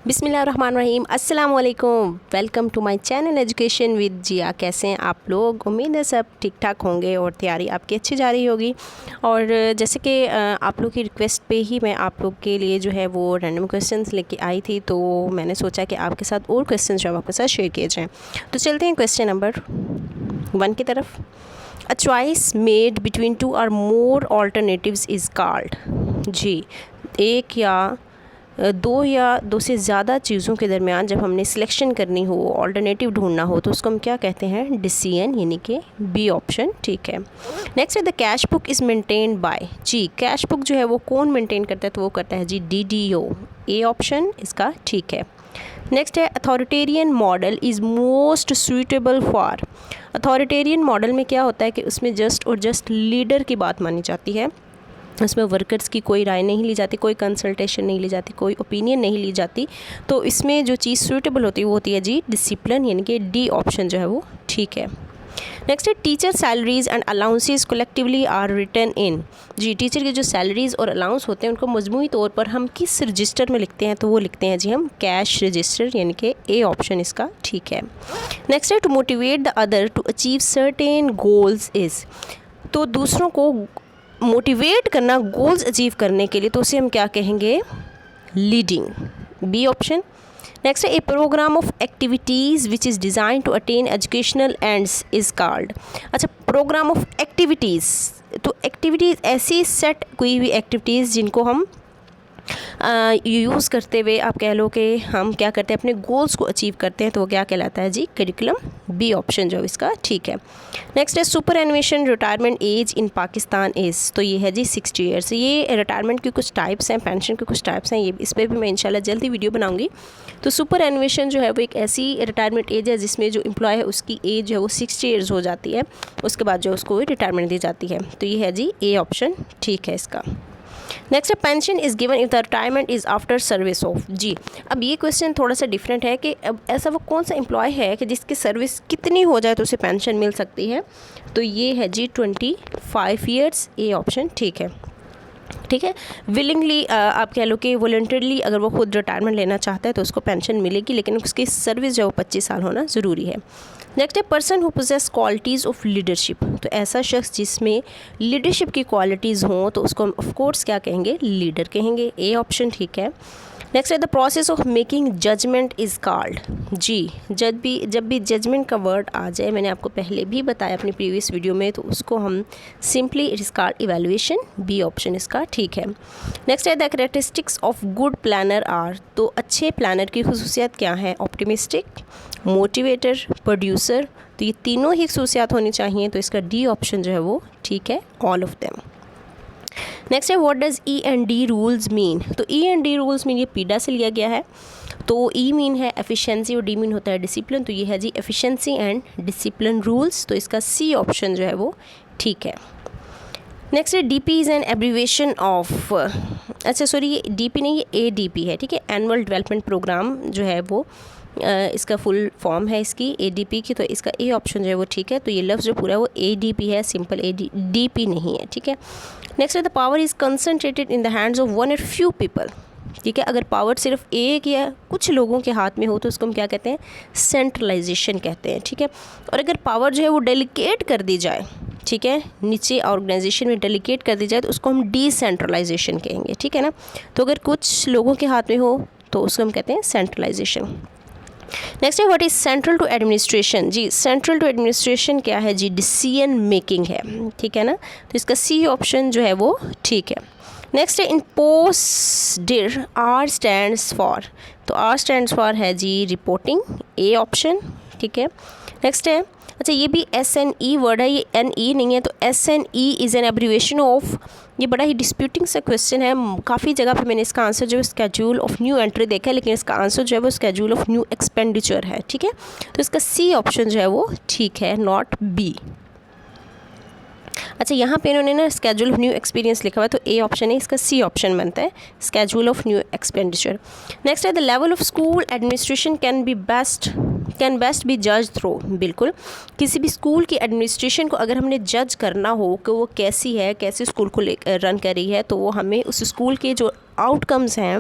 बिस्मिल्लाहिर्रहमानिर्रहीम। अस्सलाम वालेकुम। Welcome to my channel education with Zia. कैसे हैं आप लोग? उम्मीद है सब ठीक ठाक होंगे और तैयारी आपकी अच्छी जा रही होगी। और जैसे कि आप लोग की रिक्वेस्ट पे ही मैं आप लोग के लिए जो है वो रैंडम क्वेश्चंस लेके आई थी, तो मैंने सोचा कि आपके साथ और क्वेश्चंस जो आपके साथ शेयर किए जाएँ। तो चलते हैं क्वेश्चन नंबर 1 की तरफ। अ चॉइस मेड बिटवीन 2 और मोर ऑल्टरनेटिव्स इज़ कॉल्ड। जी, एक या दो से ज़्यादा चीज़ों के दरमियान जब हमने सिलेक्शन करनी हो, ऑल्टरनेटिव ढूंढना हो, तो उसको हम क्या कहते हैं? डिसीजन, यानी कि बी ऑप्शन ठीक है। नेक्स्ट है the cash book is maintained by. जी, कैश बुक जो है वो कौन मेंटेन करता है? तो वो करता है जी डीडीओ। ए ऑप्शन इसका ठीक है। नेक्स्ट है authoritarian model is most suitable for. Authoritarian model में क्या होता है कि उसमें जस्ट और जस्ट लीडर की बात मानी जाती है, उसमें वर्कर्स की कोई राय नहीं ली जाती, कोई कंसल्टेशन नहीं ली जाती, कोई ओपिनियन नहीं ली जाती। तो इसमें जो चीज़ सूटेबल होती है वो होती है जी डिसिप्लिन, यानी कि डी ऑप्शन जो है वो ठीक है। नेक्स्ट है teacher salaries and allowances collectively are written in. जी, टीचर की जो सैलरीज और अलाउंस होते हैं उनको मजमूई तौर पर हम किस रजिस्टर में लिखते हैं? तो वो लिखते हैं जी हम कैश रजिस्टर, यानी कि ए ऑप्शन इसका ठीक है। नेक्स्ट है to motivate the other to achieve certain goals is. तो दूसरों को मोटिवेट करना गोल्स अचीव करने के लिए, तो उसे हम क्या कहेंगे? Leading, B option. नेक्स्ट है a program of activities which is design to attain educational ends is called. अच्छा, प्रोग्राम ऑफ एक्टिविटीज़, तो एक्टिविटीज़ ऐसी सेट कोई भी एक्टिविटीज़ जिनको हम यूज़ करते हुए आप कह लो कि हम क्या करते हैं? अपने गोल्स को अचीव करते हैं, तो वो क्या कहलाता है जी? करिकुलम, बी ऑप्शन जो इसका ठीक है। नेक्स्ट है superannuation retirement age in Pakistan is. तो ये है जी 60 ईयर्स। ये रिटायरमेंट की कुछ टाइप्स हैं, पेंशन के कुछ टाइप्स हैं, ये इस पर भी मैं इंशाल्लाह जल्दी वीडियो बनाऊंगी। तो सुपर एनुएशन जो है वो एक ऐसी रिटायरमेंट एज है जिसमें जो एम्प्लॉय है उसकी एज जो है वो 60 ईयर्स हो जाती है, उसके बाद जो उसको रिटायरमेंट दी जाती है। तो ये है जी ए ऑप्शन ठीक है इसका। नेक्स्ट है pension is given if the retirement is after service of. जी, अब ये क्वेश्चन थोड़ा सा डिफरेंट है कि अब ऐसा वो कौन सा एम्प्लॉय है कि जिसकी सर्विस कितनी हो जाए तो उसे पेंशन मिल सकती है? तो ये है जी 25 ईयर्स, ए ऑप्शन ठीक है। ठीक है, विलिंगली आप कह लो कि वॉलंटरली अगर वो खुद रिटायरमेंट लेना चाहता है तो उसको पेंशन मिलेगी, लेकिन उसकी सर्विस जो है वो 25 साल होना ज़रूरी है। नेक्स्ट है person who possess qualities of leadership. तो ऐसा शख्स जिसमें लीडरशिप की क्वालिटीज़ हों तो उसको हम ऑफ कोर्स क्या कहेंगे? लीडर कहेंगे, ए ऑप्शन ठीक है। नेक्स्ट है the process of making judgement is called. जी, जब भी जजमेंट का वर्ड आ जाए, मैंने आपको पहले भी बताया अपनी प्रीवियस वीडियो में, तो उसको हम simply it is called evaluation, B option इसका ठीक है। नेक्स्ट है the characteristics of good planner are. तो अच्छे प्लानर की खुसूसियत क्या है? Optimistic, motivator, producer. तो ये तीनों ही खुसूसियात होनी चाहिए, तो इसका डी ऑप्शन जो है वो ठीक है, ऑल ऑफ देम। नेक्स्ट है what does E and D rules mean. तो E and D rules mean ये पीडा से लिया गया है। तो ई मीन है एफिशिएंसी और डी मीन होता है डिसिप्लिन। तो ये है जी एफिशिएंसी एंड डिसिप्लिन रूल्स, तो इसका सी ऑप्शन जो है वो ठीक है। नेक्स्ट है DP is an abbreviation of. अच्छा सॉरी, ये डीपी नहीं, ये एडीपी है, ठीक है, एनुअल डेवलपमेंट प्रोग्राम जो है वो इसका फुल फॉर्म है इसकी एडीपी की, तो इसका ए ऑप्शन जो है वो ठीक है। तो ये लफ्ज़ जो पूरा है वो एडीपी है, सिंपल डीपी नहीं है, ठीक है। नेक्स्ट है the power is concentrated in the hands of one और फ्यू पीपल। ठीक है, अगर पावर सिर्फ एक या कुछ लोगों के हाथ में हो तो उसको हम क्या कहते हैं? सेंट्रलाइजेशन कहते हैं, ठीक है। और अगर पावर जो है वो डेलीकेट कर दी जाए, ठीक है, नीचे ऑर्गेनाइजेशन में डेलीकेट कर दी जाए, तो उसको हम डिसेंट्रलाइजेशन कहेंगे, ठीक है ना। तो अगर कुछ लोगों के हाथ में हो तो उसको हम कहते हैं सेंट्रलाइजेशन। नेक्स्ट है what is central to administration. जी, सेंट्रल टू एडमिनिस्ट्रेशन क्या है जी? डिसीजन मेकिंग है, ठीक है ना। तो इसका सी ऑप्शन जो है वो ठीक है। नेक्स्ट है इम्पोस्ड, आर स्टैंड्स फॉर। तो आर स्टैंड्स फॉर है जी रिपोर्टिंग, ए ऑप्शन ठीक है। नेक्स्ट है, अच्छा ये भी SNE वर्ड है, ये NE नहीं है। तो SNE is an abbreviation of. ये बड़ा ही डिस्प्यूटिंग सा क्वेश्चन है, काफ़ी जगह पे मैंने इसका आंसर जो है स्केड्यूल ऑफ न्यू एंट्री देखा है, लेकिन इसका आंसर जो है वो स्केड्यूल ऑफ न्यू एक्सपेंडिचर है, ठीक है। तो इसका सी ऑप्शन जो है वो ठीक है, नॉट बी। अच्छा, यहाँ पे इन्होंने ना स्केड्यूल ऑफ न्यू एक्सपीरियंस लिखा हुआ है, तो ए ऑप्शन है, इसका सी ऑप्शन बनता है, schedule of new expenditure. Next है the level of school administration can best be जज थ्रू। बिल्कुल, किसी भी स्कूल की एडमिनिस्ट्रेशन को अगर हमने जज करना हो कि वो कैसी है, कैसे स्कूल को रन कर रही है, तो वो हमें उस स्कूल के जो आउटकम्स हैं,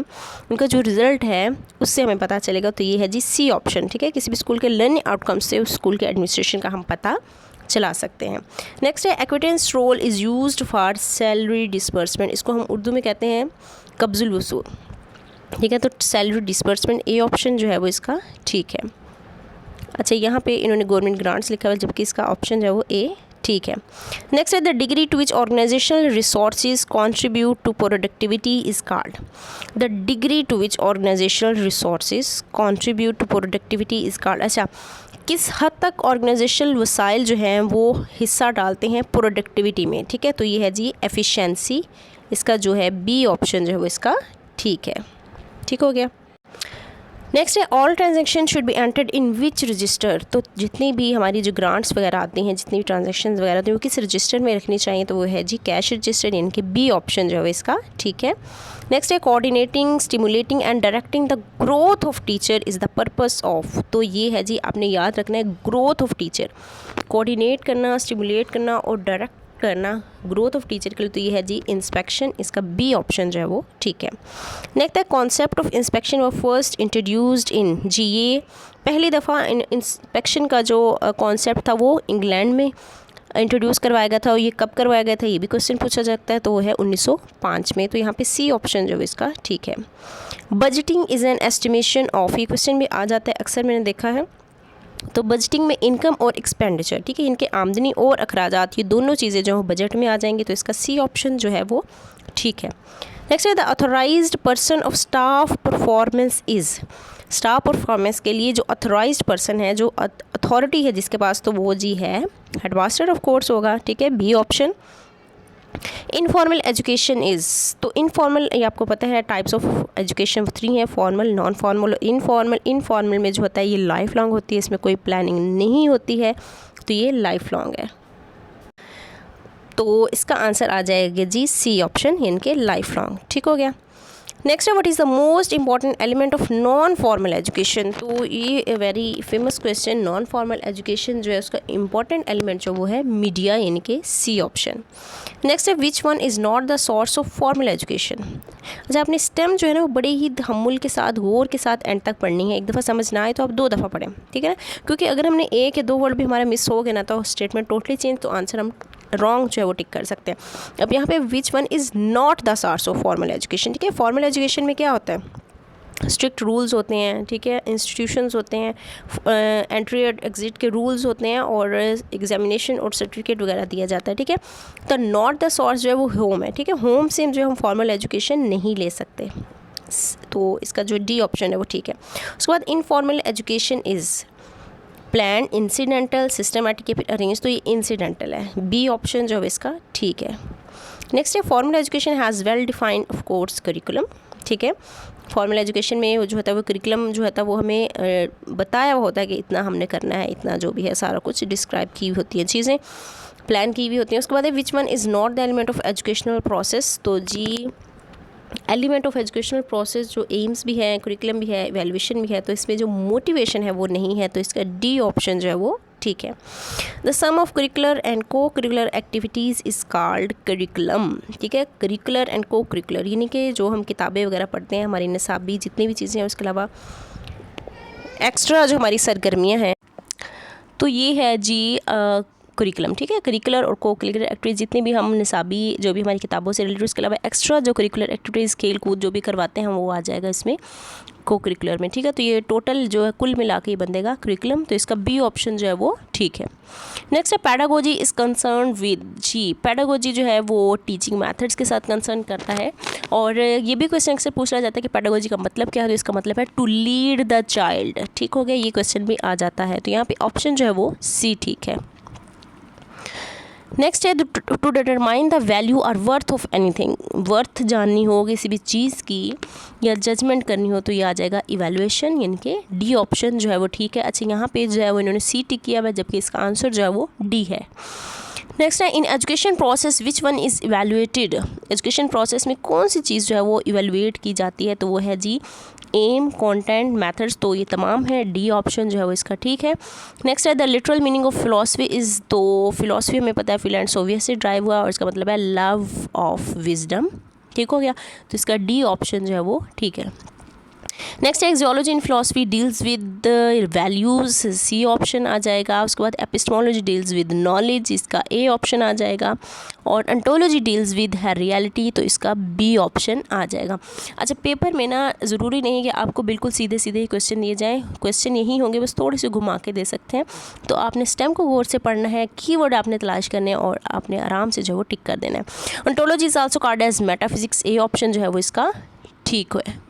उनका जो रिज़ल्ट है उससे हमें पता चलेगा। तो ये है जी सी ऑप्शन, ठीक है। किसी भी स्कूल के लर्निंग आउटकम्स से उस स्कूल के एडमिनिस्ट्रेशन का हम पता चला सकते हैं। नेक्स्ट है acquittance roll is used for salary disbursement, इसको हम उर्दू में कहते हैं कब्ज़ुल वसूल, ठीक है। तो सैलरी डिसबर्समेंट ए ऑप्शन जो है वो इसका ठीक है। अच्छा, यहाँ पे इन्होंने गवर्नमेंट ग्रांट्स लिखा हुआ है, जबकि इसका ऑप्शन जो है वो ए ठीक है। नेक्स्ट है the degree to which organisational resources contribute to productivity is called, the degree to which organisational resources contribute to productivity is called. अच्छा, किस हद तक ऑर्गेनाइजेशनल वसाइल जो हैं वो हिस्सा डालते हैं प्रोडक्टिविटी में, ठीक है। तो ये है जी एफिशिएंसी, इसका जो है बी ऑप्शन जो है वो इसका ठीक है। ठीक हो गया। नेक्स्ट है all transaction should be entered in which register, तो जितनी भी हमारी जो ग्रांट्स वगैरह आती हैं, जितनी भी ट्रांजैक्शन वगैरह होती हैं वो किस रजिस्टर में रखनी चाहिए, तो वो है जी कैश रजिस्टर, यानी कि बी ऑप्शन जो है इसका ठीक है। नेक्स्ट है coordinating, stimulating and directing the growth of teacher is the purpose of, तो ये है जी आपने याद रखना है ग्रोथ ऑफ टीचर, कोऑर्डिनेट करना, स्टिमुलेट करना और डायरेक्ट करना ग्रोथ ऑफ टीचर के लिए, तो ये है जी इंस्पेक्शन, इसका बी ऑप्शन जो है वो ठीक है। नेक्स्ट है कॉन्सेप्ट ऑफ इंस्पेक्शन व फर्स्ट इंट्रोड्यूस्ड इन जी, ये पहली दफ़ा इंस्पेक्शन का जो कॉन्सेप्ट था वो इंग्लैंड में इंट्रोड्यूस करवाया गया था, और ये कब करवाया गया था ये भी क्वेश्चन पूछा जाता है, तो वो है 1905 में, तो यहाँ पे सी ऑप्शन जो है इसका ठीक है। Budgeting is an estimation of, ये क्वेश्चन भी आ जाता है अक्सर, मैंने देखा है। तो बजटिंग में इनकम और एक्सपेंडिचर, ठीक है, इनके आमदनी और अखराजात, ये दोनों चीज़ें जो बजट में आ जाएंगी, तो इसका सी ऑप्शन जो है वो ठीक है। नेक्स्ट है the authorised person of staff performance is, staff performance के लिए जो ऑथोराइज्ड पर्सन है, जो अथॉरिटी है जिसके पास, तो वो जी है हेडमास्टर ऑफ कोर्स होगा, ठीक है, B option. Informal education is, तो इनफॉर्मल, ये आपको पता है टाइप्स ऑफ एजुकेशन 3 है, formal, non formal, informal. Informal में जो होता है ये लाइफ लॉन्ग होती है, इसमें कोई प्लानिंग नहीं होती है, तो ये लाइफ लॉन्ग है। तो इसका आंसर आ जाएगा जी सी ऑप्शन, यानी कि लाइफ लॉन्ग। ठीक हो गया। नेक्स्ट है what is the most important element of non formal education, तो ये very famous question, non formal education जो है उसका इंपॉर्टेंट एलिमेंट जो वो है मीडिया, यानी कि सी ऑप्शन। नेक्स्ट है which one is not the source of formal education. अच्छा, अपनी स्टेम जो है ना वो बड़े ही तहम्मुल के साथ, गौर के साथ एंड तक पढ़नी है, एक दफ़ा समझ ना आए तो आप 2 दफ़ा पढ़ें, ठीक है ना, क्योंकि अगर हमने एक या 2 वर्ड भी हमारा मिस हो गया ना तो स्टेटमेंट टोटली चेंज, तो आंसर हम रॉन्ग जो है वो टिक कर सकते हैं। अब यहाँ पे विच one is not the source of formal education, ठीक है। फॉर्मल एजुकेशन में क्या होता है, स्ट्रिक्ट रूल्स होते हैं, ठीक है, इंस्टीट्यूशंस होते हैं, एंट्री और एग्ज़िट के रूल्स होते हैं, और एग्जामिनेशन और सर्टिफिकेट वगैरह दिया जाता है, ठीक है। तो नॉट द सोर्स जो है वो होम है, ठीक है, होम से जो हम फॉर्मल एजुकेशन नहीं ले सकते, तो इसका जो डी ऑप्शन है वो ठीक है। उसके बाद informal education is plan, incidental, systematic या फिर अरेंज, तो ये इंसिडेंटल है, बी ऑप्शन जो है इसका ठीक है। नेक्स्ट है formal education has well defined of course curriculum, ठीक है। फॉर्मल एजुकेशन में जो होता है वो करिकुलम जो होता है वो हमें बताया हुआ होता है कि इतना हमने करना है, इतना जो भी है सारा कुछ डिस्क्राइब की हुई होती हैं, चीज़ें प्लान की हुई होती हैं। उसके बाद है which one is not the element of educational process, तो जी एलिमेंट ऑफ एजुकेशनल प्रोसेस जो एम्स भी है, करिकुलम भी है, एवेल्यूएशन भी है, तो इसमें जो मोटिवेशन है वो नहीं है, तो इसका डी ऑप्शन जो है वो ठीक है। The sum of curricular and co curricular activities is called curriculum, ठीक है। करिकुलर एंड को करिकुलर यानी कि जो हम किताबें वगैरह पढ़ते हैं, हमारी निसाबी जितनी भी चीज़ें हैं, उसके अलावा एक्स्ट्रा जो हमारी सरगर्मियाँ हैं, तो ये है जी करिकुलम, ठीक है। करिकुलर और को करिकुलर एक्टिविटीज़ जितनी भी हम निसाबी जो भी हमारी किताबों से रिलेटेड, उसके अलावा एक्स्ट्रा जो करिकुलर एक्टिविटीज़ खेल कूद जो भी करवाते हैं वो आ जाएगा इसमें को करिकुलर में, ठीक है। तो ये टोटल जो है कुल मिला के ही बनेगा करिकुलम, तो इसका बी ऑप्शन जो है वो ठीक है। नेक्स्ट है पैडागोजी इज़ कंसर्न विद, जी पैडागोजी जो है वो टीचिंग मेथड्स के साथ कंसर्न करता है, और ये भी क्वेश्चन अक्सर पूछा जाता है कि पैडागोजी का मतलब क्या है, तो इसका मतलब है टू लीड द चाइल्ड। ठीक हो गया, ये क्वेश्चन भी आ जाता है, तो यहाँ पे ऑप्शन जो है वो सी ठीक है। नेक्स्ट है टू डिटरमाइन द वैल्यू और वर्थ ऑफ एनीथिंग, वर्थ जाननी हो किसी भी चीज़ की या जजमेंट करनी हो तो ये आ जाएगा इवैल्यूएशन, यानी कि डी ऑप्शन जो है वो ठीक है। अच्छा, यहाँ पे जो है वो इन्होंने सी टिक किया हुआ है, जबकि इसका आंसर जो है वो डी है। नेक्स्ट है in education process which one is evaluated, education process में कौन सी चीज़ जो है वो इवैल्यूएट की जाती है, तो वो है जी एम, कंटेंट, मेथड्स, तो ये तमाम है, डी ऑप्शन जो है वो इसका ठीक है। नेक्स्ट है the literal meaning of philosophy is, तो फिलॉसफी हमें पता है फिल एंड सोवियत से ड्राइव हुआ, और इसका मतलब है लव ऑफ विजडम, ठीक हो गया, तो इसका डी ऑप्शन जो है वो ठीक है। नेक्स्ट है geology in philosophy deals with values, C option आ जाएगा। उसके बाद एपिस्टेमोलॉजी डील्स विद नॉलेज, इसका ए ऑप्शन आ जाएगा। और एंटोलॉजी डील्स विद रियलिटी, तो इसका बी ऑप्शन आ जाएगा। अच्छा, पेपर में ना ज़रूरी नहीं कि आपको बिल्कुल सीधे सीधे ही क्वेश्चन दिए जाएँ, क्वेश्चन यही होंगे, बस थोड़े से घुमा के दे सकते हैं। तो आपने स्टेम को गौर से पढ़ना है, कीवर्ड आपने तलाश करने हैं और आपने आराम से जो है वो टिक कर देना है। Ontology is also called as metaphysics, A option जो है वो इसका ठीक है।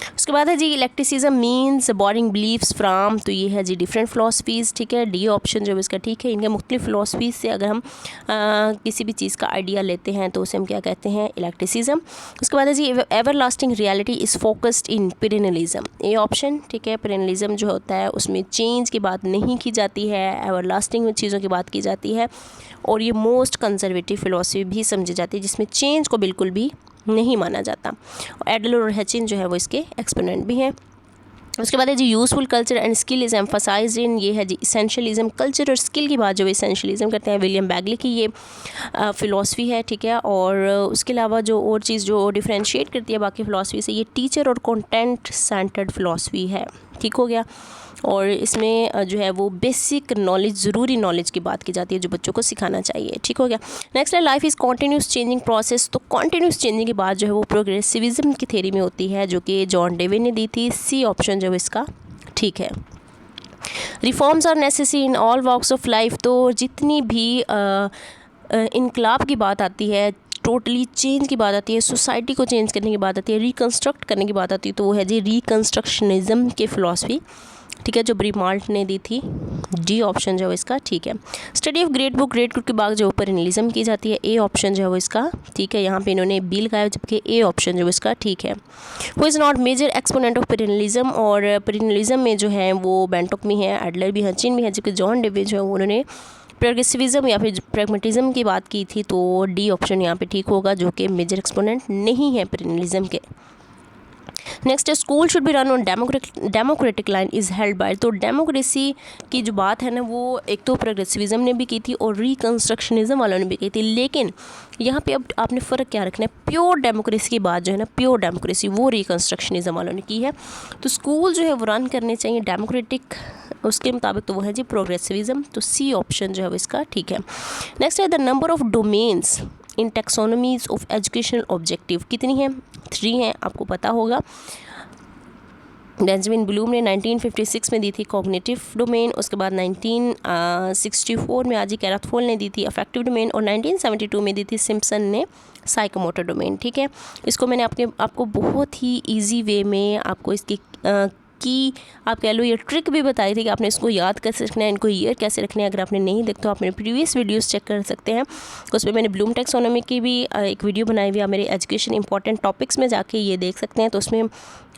उसके बाद है जी eclecticism means boring believes from, तो ये है जी डिफरेंट फिलोसफीज़, ठीक है, डी ऑप्शन जो है इसका ठीक है। इनके मुख्तलिफ फिलोसफीज़ से अगर हम किसी भी चीज़ का आइडिया लेते हैं तो उसे हम क्या कहते हैं, इलेक्ट्रिसिज्म। उसके बाद है जी everlasting reality is focused in perennialism, A option ठीक है। पेरेनलिज्म जो होता है उसमें चेंज की बात नहीं की जाती है, एवर लास्टिंग में चीज़ों की बात की जाती है, और ये मोस्ट कंजर्वेटिव फिलोसफी भी समझी जाती है जिसमें चेंज को बिल्कुल भी नहीं माना जाता। एडलर और हैचिन जो है वो इसके एक्सपोनेंट भी हैं। उसके बाद है जी useful culture and skill is emphasized in, ये है जी इसेंशियलिज्म, कल्चर और स्किल की बात जो इसेंशियलिज्म करते हैं विलियम बैगली की ये फ़िलासफ़ी है, ठीक है। और उसके अलावा जो और चीज़ जो डिफ्रेंशिएट करती है बाकी फ़िलासफ़ी से, ये टीचर और कंटेंट सेंटर्ड फ़िलासफ़ी है, ठीक हो गया। और इसमें जो है वो बेसिक नॉलेज, ज़रूरी नॉलेज की बात की जाती है जो बच्चों को सिखाना चाहिए, ठीक हो गया। नेक्स्ट है life is continuous changing process, तो कॉन्टीन्यूस चेंजिंग की बात जो है वो प्रोग्रेसिविज्म की थ्योरी में होती है जो कि जॉन डेवी ने दी थी, सी ऑप्शन जो है इसका ठीक है। Reforms are necessary in all walks of life, तो जितनी भी इनकलाब की बात आती है, टोटली चेंज की बात आती है, सोसाइटी को चेंज करने की बात आती है, रिकन्स्ट्रक्ट करने की बात आती है, तो वो है जी रिकन्स्ट्रक्शनिज़म की फ़िलासफ़ी, ठीक है, जो ब्रीमाल्ट ने दी थी, डी ऑप्शन जो है इसका ठीक है। Study of great book great cook के बाद जो पेरेनलिज्म की जाती है, ए ऑप्शन जो है वो इसका ठीक है। यहाँ पे इन्होंने बी लगाया जबकि ए ऑप्शन जो है इसका ठीक है। Who is not major exponent of perennialism, और पेरेनलिज्म में जो है वो बेंटोक भी हैं, एडलर भी हैं, चिन भी हैं, जबकि जॉन डेवी जो है उन्होंने प्रोग्रेसिविज्म या फिर प्रैग्मेटिज्म की बात की थी, तो डी ऑप्शन यहाँ पे ठीक होगा जो कि मेजर एक्सपोनेंट नहीं है पेरेनलिज्म के। नेक्स्ट है school should be run on democratic line is held by, तो डेमोक्रेसी की जो बात है ना वो एक तो प्रोग्रेसिविज्म ने भी की थी और रिकन्स्ट्रक्शनिज्म वालों ने भी की थी, लेकिन यहाँ पे अब आपने फ़र्क क्या रखना है, प्योर डेमोक्रेसी की बात जो है ना, प्योर डेमोक्रेसी वो रिकन्स्ट्रक्शनिज्म वालों ने की है। तो स्कूल जो है वो रन करने चाहिए डेमोक्रेटिक, उसके मुताबिक तो वो है जी प्रोग्रेसिविज्म, तो सी ऑप्शन जो है वो इसका ठीक है। नेक्स्ट है the number of domains in taxonomies of educational objective, कितनी है, 3 हैं, आपको पता होगा। बेंजामिन ब्लूम ने 1956 में दी थी कॉग्निटिव डोमेन, उसके बाद 1964 में आजी कैराथफोल ने दी थी अफेक्टिव डोमेन, और 1972 में दी थी सिम्पसन ने साइकोमोटर डोमेन, ठीक है। इसको मैंने आपको बहुत ही ईजी वे में आपको इसकी कि आप कह लो ये ट्रिक भी बताई थी कि आपने इसको याद कैसे रखना है, इनको ईयर कैसे रखना है। अगर आपने नहीं देखा तो आप मेरे प्रीवियस वीडियोस चेक कर सकते हैं, उसमें मैंने ब्लूम टैक्सोनॉमी की भी एक वीडियो बनाई हुई है, मेरे एजुकेशन इंपॉर्टेंट टॉपिक्स में जाके ये देख सकते हैं। तो उसमें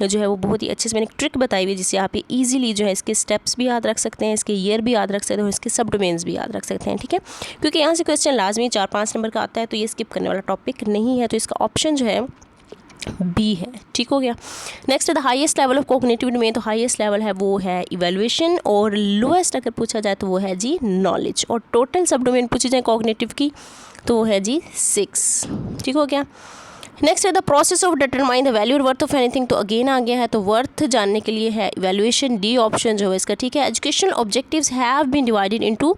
जो है वो बहुत ही अच्छे से मैंने एक ट्रिक बताई हुई है जिससे आप ईजिली जो है इसके स्टेप्स भी याद रख सकते हैं, इसके ईयर भी याद रख सकते हैं और इसके सब डोमेन्स भी याद रख सकते हैं, ठीक है। क्योंकि यहाँ से क्वेश्चन लाजमी 4-5 नंबर का आता है, तो ये स्किप करने वाला टॉपिक नहीं है, तो इसका ऑप्शन जो है बी है, ठीक हो गया। नेक्स्ट है the highest level of cognitive domain, तो हाईएस्ट लेवल है वो है इवैल्यूएशन, और लोएस्ट अगर पूछा जाए तो वो है जी नॉलेज, और टोटल सब डोमेन पूछी जाए कॉग्निटिव की तो वो है जी 6, ठीक हो गया। नेक्स्ट है the process of determine the value और वर्थ ऑफ एनीथिंग, तो अगेन आ गया है, तो वर्थ जानने के लिए है इवैल्यूएशन, डी ऑप्शन जो है इसका ठीक है। Educational objectives have been divided into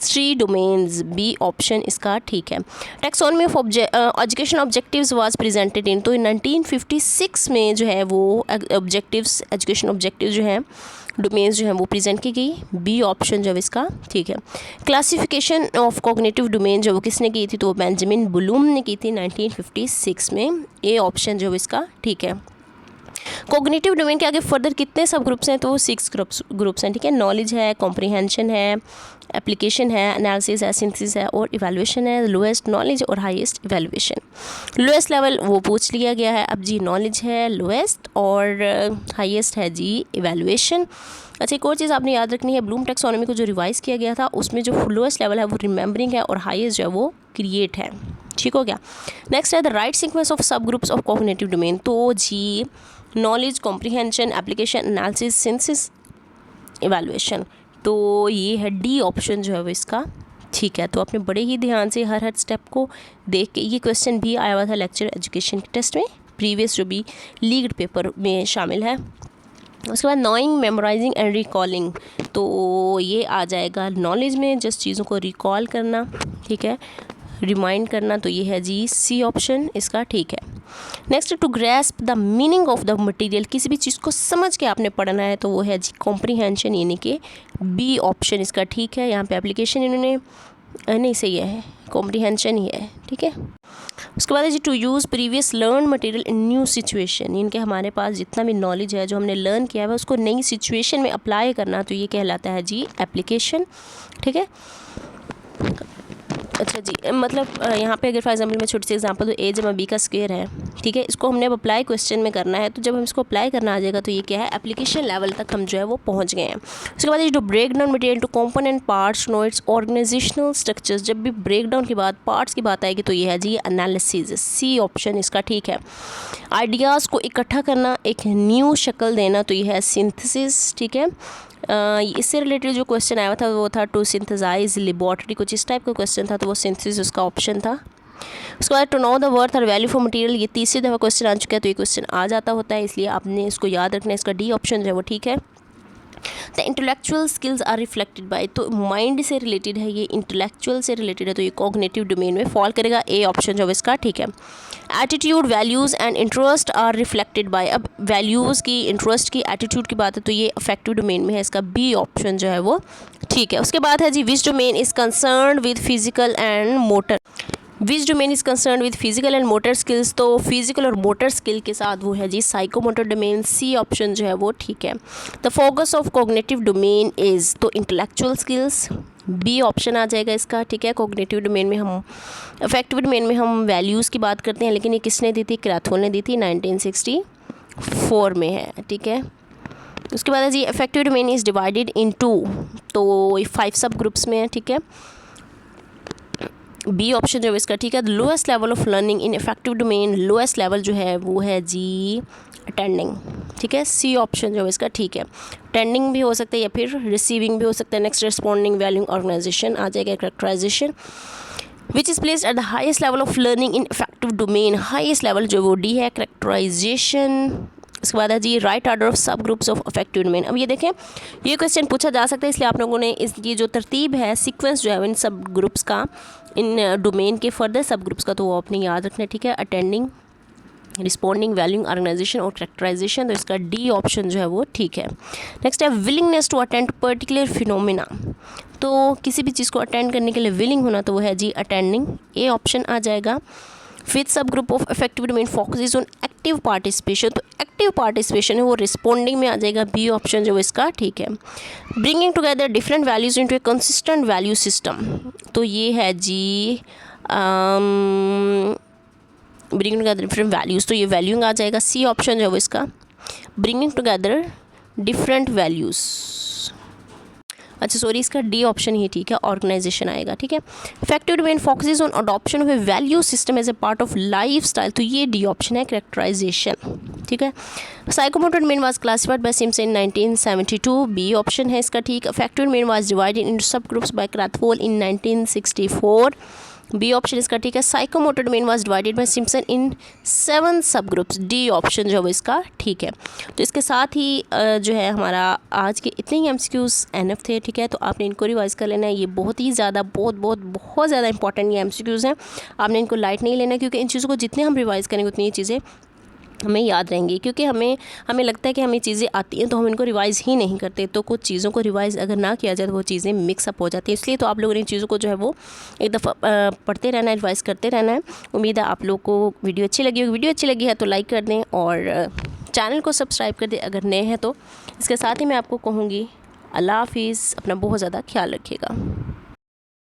3 domains, B option इसका ठीक है। Taxonomy of education objectives was presented in, तो 1956 में जो है वो ऑब्जेक्टिव्स, एजुकेशन ऑब्जेक्टिव जो है डोमेन्स जो है वो प्रेजेंट की गई, बी ऑप्शन जो है इसका ठीक है। क्लासिफिकेशन ऑफ कॉग्निटिव डोमेन जो वो किसने की थी, तो बेंजामिन ब्लूम ने की थी 1956 में, ए ऑप्शन जो है इसका ठीक है। कॉग्निटिव डोमेन के आगे फर्दर कितने सब ग्रुप्स हैं, तो 6 ग्रुप्स हैं, ठीक है। नॉलेज है, कॉम्प्रिहेंशन है, एप्लीकेशन है, एनालिसिस है, सिंथेसिस है और इवैल्यूएशन है। लोएस्ट नॉलेज और हाईएस्ट इवैल्यूएशन। लोएस्ट लेवल वो पूछ लिया गया है, अब जी नॉलेज है लोएस्ट और हाईएस्ट है जी इवैल्यूएशन। अच्छा, एक और चीज़ आपने याद रखनी है, ब्लूम टैक्सोनॉमी को जो रिवाइज़ किया गया था उसमें जो लोएस्ट लेवल है वो रिमेंबरिंग है और हाईएस्ट जो है वो क्रिएट है, ठीक हो गया। नेक्स्ट है the right sequence of sub groups of cognitive domain, तो जी knowledge, comprehension, application, analysis, synthesis, evaluation, तो ये है डी ऑप्शन जो है वो इसका ठीक है। तो आपने बड़े ही ध्यान से हर स्टेप को देख के, ये क्वेश्चन भी आया हुआ था लेक्चर एजुकेशन के टेस्ट में, प्रीवियस जो भी लीग्ड पेपर में शामिल है। उसके बाद नोइंग, मेमोराइजिंग एंड रिकॉलिंग, तो ये आ जाएगा नॉलेज में, जस्ट चीज़ों को रिकॉल करना, ठीक है, रिमाइंड करना, तो ये है जी सी ऑप्शन इसका ठीक है। Next to grasp the meaning of the material, किसी भी चीज़ को समझ के आपने पढ़ना है, तो वो है जी कॉम्प्रीहेंशन, यानी कि बी ऑप्शन इसका ठीक है। यहाँ पे एप्लीकेशन इन्होंने नहीं सही है, कॉम्प्रीहेंशन ही है, ठीक है। उसके बाद है जी to use previous learn material in new situation, इनके हमारे पास जितना भी नॉलेज है जो हमने लर्न किया है उसको नई सिचुएशन में अप्लाई करना, तो ये कहलाता है जी एप्लीकेशन, ठीक है। अच्छा जी, मतलब यहाँ पे अगर फॉर एग्जांपल मैं छोटी सी एग्जांपल तो a जमा b का स्क्वायर है, ठीक है, इसको हमने अब अप्लाई क्वेश्चन में करना है, तो जब हम इसको अप्लाई करना आ जाएगा तो ये क्या है, एप्लीकेशन लेवल तक हम जो है वो पहुँच गए हैं। उसके बाद ये जो break down material to component parts know its organisational structures, जब भी ब्रेक डाउन की बात पार्ट्स की बात आएगी तो ये है जी एनालिसिस, सी ऑप्शन इसका ठीक है। आइडियाज़ को इकट्ठा करना, एक न्यू शक्ल देना, तो ये है सिंथेसिस, ठीक है। इससे रिलेटेड जो क्वेश्चन आया था वो था टू सिंथेसाइज लेबोरेटरी, कुछ इस टाइप का क्वेश्चन था, तो वो सिंथेसिस उसका ऑप्शन था। उसके बाद टू नो द वर्थ और वैल्यू फॉर मटेरियल, ये तीसरी दफ़ा क्वेश्चन आ चुका है, तो ये क्वेश्चन आ जाता होता है, इसलिए आपने इसको याद रखना है, इसका डी ऑप्शन जो है वो ठीक है। The intellectual skills are reflected by, तो माइंड से रिलेटेड है, ये इंटेलेक्चुअल से रिलेटेड है, तो ये कॉग्निटिव डोमेन में फॉल करेगा, ए ऑप्शन जो है इसका ठीक है। Attitude, values and interest are reflected by, अब वैल्यूज़ की, इंटरेस्ट की, एटीट्यूड की बात है तो ये अफेक्टिव डोमेन में है, इसका बी ऑप्शन जो है वो ठीक है। उसके बाद है जी which domain is concern with physical and motor, which domain is concern with physical and motor skills, तो फिजिकल और मोटर स्किल के साथ वो है जी साइकोमोटर डोमेन, सी ऑप्शन जो है वो ठीक है। The focus of cognitive domain is, तो इंटेलेक्चुअल स्किल्स, बी ऑप्शन आ जाएगा इसका ठीक है। कॉग्निटिव डोमेन में हम, अफेक्टिव डोमेन में हम वैल्यूज़ की बात करते हैं, लेकिन ये किसने दी थी, क्रैथवोल ने दी थी, 1964 में है, ठीक है। उसके बाद है जी affective domain is divided in to, तो 5 सब ग्रुप्स में है, ठीक है, बी ऑप्शन जो है इसका ठीक है। Lowest level of learning in effective domain, lowest level जो है वो है जी अटेंडिंग, ठीक है, सी ऑप्शन जो है इसका ठीक है। अटेंडिंग भी हो सकता है या फिर रिसीविंग भी हो सकता है। नेक्स्ट रिस्पॉन्डिंग, वैल्यूइंग, ऑर्गेनाइजेशन आ जाएगा, characterisation. Which is placed at the highest level of learning in effective domain, highest level जो वो डी है, कैरेक्टराइजेशन। उसके बाद है जी right order of sub groups of affective domain. अब ये देखें, ये क्वेश्चन पूछा जा सकता है, इसलिए आप लोगों ने इस ये जो तरतीब है, सीक्वेंस जो है इन सब ग्रुप्स का, इन डोमेन के फर्दर सब ग्रुप्स का, तो वो आपने याद रखना है, ठीक है। अटेंडिंग, रिस्पॉन्डिंग, वैल्यूइंग, ऑर्गेनाइजेशन और कैरेक्टराइजेशन, तो इसका डी ऑप्शन जो है वो ठीक है। नेक्स्ट है willingness to attend particular phenomena, तो किसी भी चीज़ को अटेंड करने के लिए विलिंग होना, तो वो है जी अटेंडिंग, ए ऑप्शन आ जाएगा। फिफ्थ सब group of affective domain focuses on active participation, तो एक्टिव पार्टिसिपेशन है वो रिस्पॉन्डिंग में आ जाएगा, बी ऑप्शन जो इसका ठीक है। Bringing together different values into a consistent value system, तो ये है जी ब्रिंगिंग टुगेदर डिफरेंट वैल्यूज़, तो ये वैल्यूइंग आ जाएगा, सी ऑप्शन जो है इसका। ब्रिंगिंग टुगेदर डिफरेंट वैल्यूज़, अच्छा सॉरी, इसका डी ऑप्शन ही ठीक है, ऑर्गेनाइजेशन आएगा, ठीक है। Effective domain focuses on adoption of a value system as a part of life style, तो ये डी ऑप्शन है, कैरेक्टराइजेशन, ठीक है। Psychomotor domain was classified by Simpson in 1972, B option है इसका ठीक। Affective domain was divided into sub groups by Krathwohl in 1964, B option इसका ठीक है। Psychomotor domain was divided by Simpson in 7 sub groups, D option जो है इसका ठीक है। तो इसके साथ ही जो है हमारा आज के इतने ही एमसीक्यूज़ एनफ थे, ठीक है। तो आपने इनको रिवाइज़ कर लेना है, ये बहुत ही ज़्यादा बहुत ज़्यादा इंपॉर्टेंट ये एमसीक्यूज़ हैं, आपने इनको लाइट नहीं लेना, क्योंकि इन चीज़ों को जितने हम रिवाइज़ करेंगे उतनी ये चीज़ें हमें याद रहेंगी, क्योंकि हमें लगता है कि हमें चीज़ें आती हैं तो हम इनको रिवाइज़ ही नहीं करते, तो कुछ चीज़ों को रिवाइज़ अगर ना किया जाए तो वो चीज़ें मिक्सअप हो जाती हैं। इसलिए तो आप लोगों ने इन चीज़ों को जो है वो एक दफ़ा पढ़ते रहना है, रिवाइज़ करते रहना है। उम्मीद है आप लोग को वीडियो अच्छी लगी होगी। वीडियो अच्छी लगी है तो लाइक कर दें और चैनल को सब्सक्राइब कर दें अगर नए हैं तो। इसके साथ ही मैं आपको कहूँगी अल्लाह हाफिज़, अपना बहुत ज़्यादा ख्याल रखिएगा।